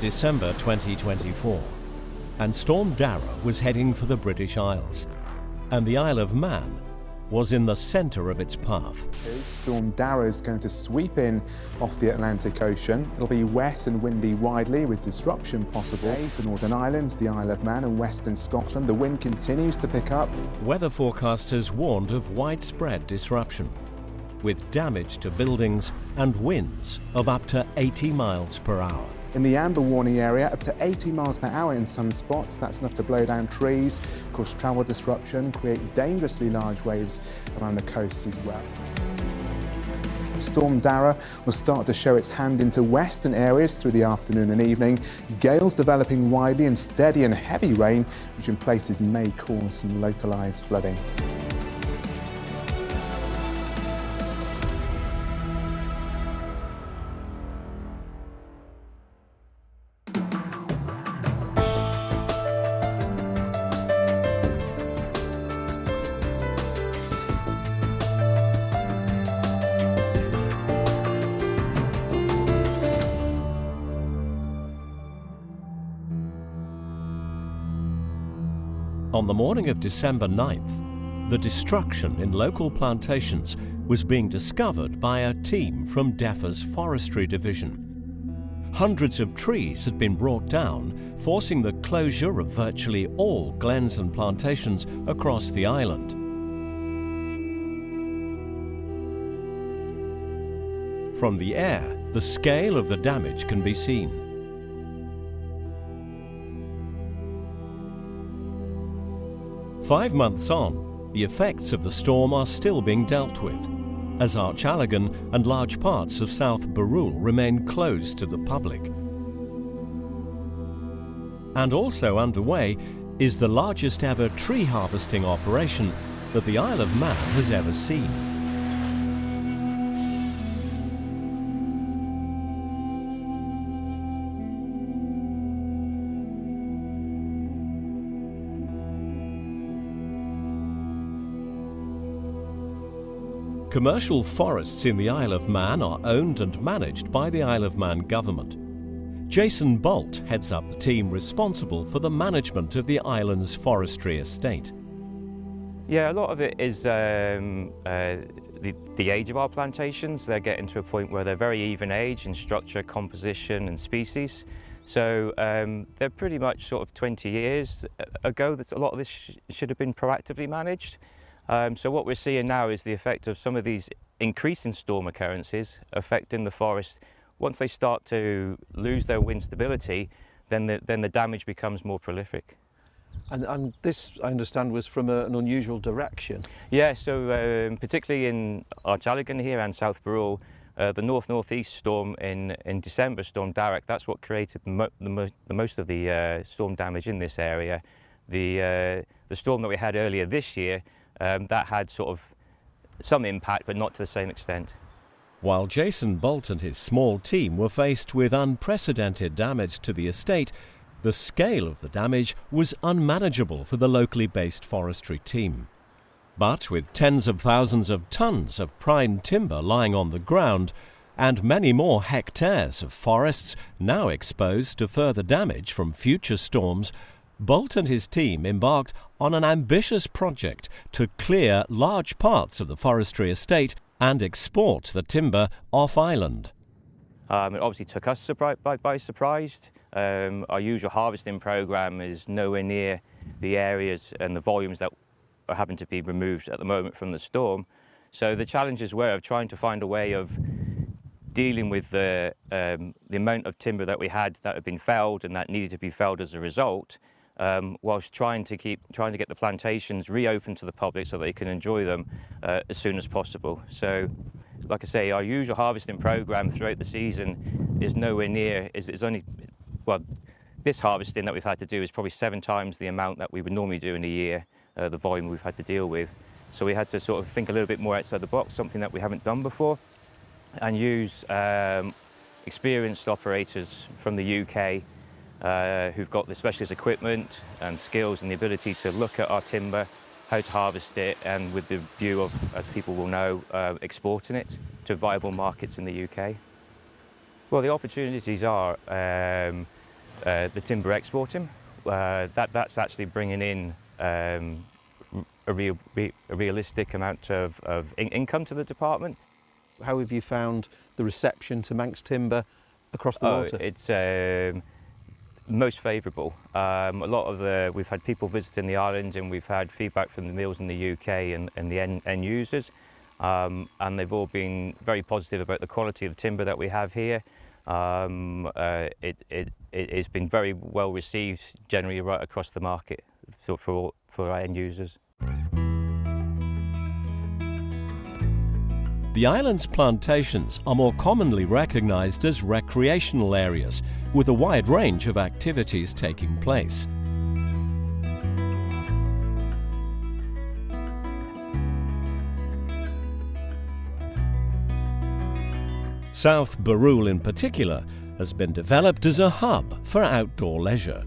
December 2024, and Storm Dara was heading for the British Isles, and the Isle of Man was in the centre of its path. Storm Dara is going to sweep in off the Atlantic Ocean. It'll be wet and windy widely, with disruption possible. The Northern Islands, the Isle of Man and western Scotland, the wind continues to pick up. Weather forecasters warned of widespread disruption, with damage to buildings and winds of up to 80 miles per hour. In the amber warning area, up to 80 miles per hour in some spots. That's enough to blow down trees, cause travel disruption, create dangerously large waves around the coasts as well. Storm Dara will start to show its hand into western areas through the afternoon and evening. Gales developing widely and steady and heavy rain, which in places may cause some localised flooding. On the morning of December 9th, the destruction in local plantations was being discovered by a team from DEFRA's Forestry Division. Hundreds of trees had been brought down, forcing the closure of virtually all glens and plantations across the island. From the air, the scale of the damage can be seen. Five months on, the effects of the storm are still being dealt with, as Archallagan and large parts of South Barrule remain closed to the public. And also underway is the largest ever tree harvesting operation that the Isle of Man has ever seen. Commercial forests in the Isle of Man are owned and managed by the Isle of Man government. Jason Bolt heads up the team responsible for the management of the island's forestry estate. Yeah, a lot of it is the age of our plantations. They're getting to a point where they're very even age in structure, composition and species. So they're pretty much sort of 20 years ago that a lot of this should have been proactively managed. So what we're seeing now is the effect of some of these increasing storm occurrences affecting the forest. Once they start to lose their wind stability, then the damage becomes more prolific. And this, I understand, was from an unusual direction. Yeah, so particularly in Archallagan here and South Barrule, the north-northeast storm in December, Storm Dara, that's what created the most of the storm damage in this area. The storm that we had earlier this year, that had sort of some impact, but not to the same extent. While Jason Bolt and his small team were faced with unprecedented damage to the estate, the scale of the damage was unmanageable for the locally based forestry team. But with tens of thousands of tons of prime timber lying on the ground, and many more hectares of forests now exposed to further damage from future storms, Bolt and his team embarked on an ambitious project to clear large parts of the forestry estate and export the timber off-island. It obviously took us by surprise. Our usual harvesting programme is nowhere near the areas and the volumes that are having to be removed at the moment from the storm. So the challenges were of trying to find a way of dealing with the amount of timber that we had that had been felled and that needed to be felled as a result, whilst trying to get the plantations reopened to the public so they can enjoy them as soon as possible. So, like I say, our usual harvesting programme throughout the season is nowhere near. It's only, well, this harvesting that we've had to do is probably 7 times the amount that we would normally do in a year, the volume we've had to deal with. So we had to sort of think a little bit more outside the box, something that we haven't done before, and use experienced operators from the UK who've got the specialist equipment and skills and the ability to look at our timber, how to harvest it, and with the view of, as people will know, exporting it to viable markets in the UK. Well, the opportunities are the timber exporting. That's actually bringing in a realistic amount of income to the department. How have you found the reception to Manx timber across the water? It's most favourable. We've had people visiting the island, and we've had feedback from the mills in the UK and the end users, and they've all been very positive about the quality of the timber that we have here. It's been very well received generally right across the market for our end users. The island's plantations are more commonly recognised as recreational areas, with a wide range of activities taking place. South Barrule in particular has been developed as a hub for outdoor leisure.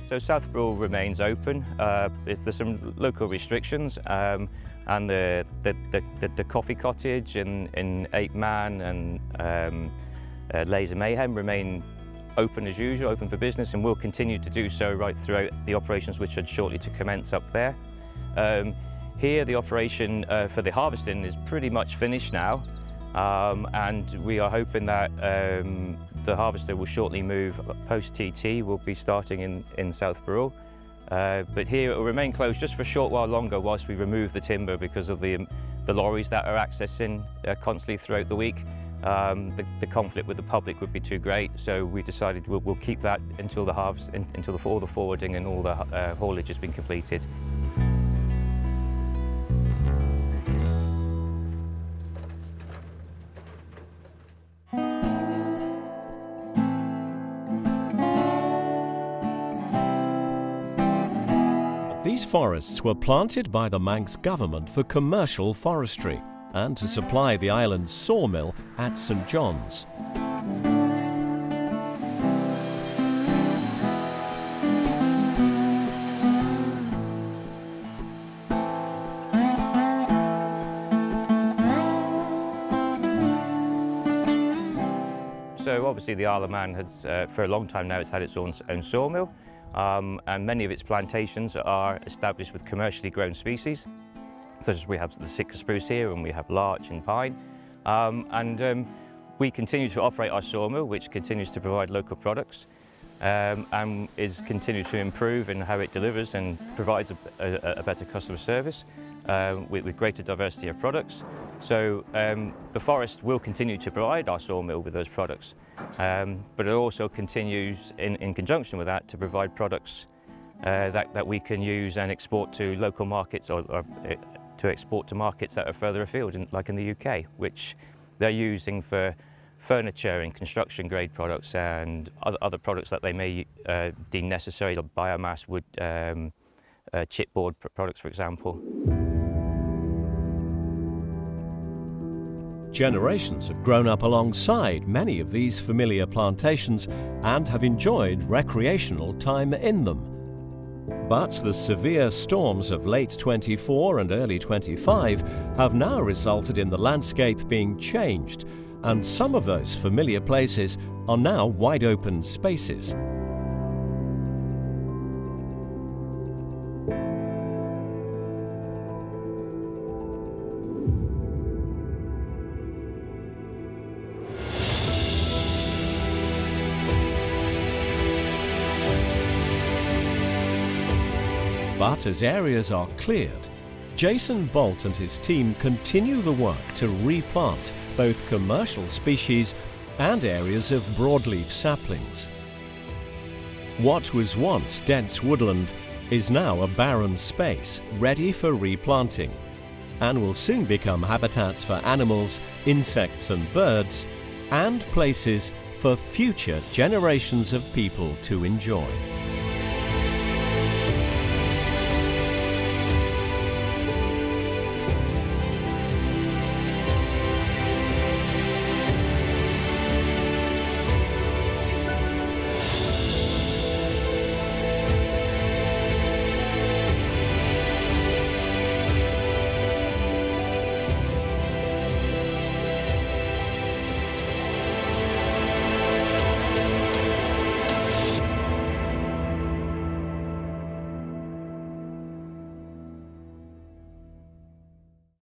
So South Barrule remains open. There's some local restrictions, and the Coffee Cottage in 8 Man and Laser Mayhem remain open as usual, open for business, and will continue to do so right throughout the operations which are shortly to commence up there. Here the operation for the harvesting is pretty much finished now, and we are hoping that the harvester will shortly move post-TT. We'll be starting in South Barrule. But here it will remain closed just for a short while longer whilst we remove the timber because of the lorries that are accessing constantly throughout the week. The conflict with the public would be too great, so we decided we'll keep that until the harvest, until all the forwarding and all the haulage has been completed. These forests were planted by the Manx government for commercial forestry and to supply the island's sawmill at St John's. So obviously the Isle of Man has, for a long time now, it's had its own sawmill. And many of its plantations are established with commercially grown species, such as we have the Sitka spruce here, and we have larch and pine. We continue to operate our sawmill, which continues to provide local products, and is continued to improve in how it delivers and provides a better customer service with greater diversity of products. So the forest will continue to provide our sawmill with those products, but it also continues in conjunction with that to provide products that we can use and export to local markets or to export to markets that are further afield, like in the UK, which they're using for furniture and construction grade products and other products that they may deem necessary, like biomass, wood, chipboard products, for example. Generations have grown up alongside many of these familiar plantations and have enjoyed recreational time in them. But the severe storms of late 24 and early 25 have now resulted in the landscape being changed, and some of those familiar places are now wide open spaces. But as areas are cleared, Jason Bolt and his team continue the work to replant both commercial species and areas of broadleaf saplings. What was once dense woodland is now a barren space ready for replanting, and will soon become habitats for animals, insects and birds, and places for future generations of people to enjoy.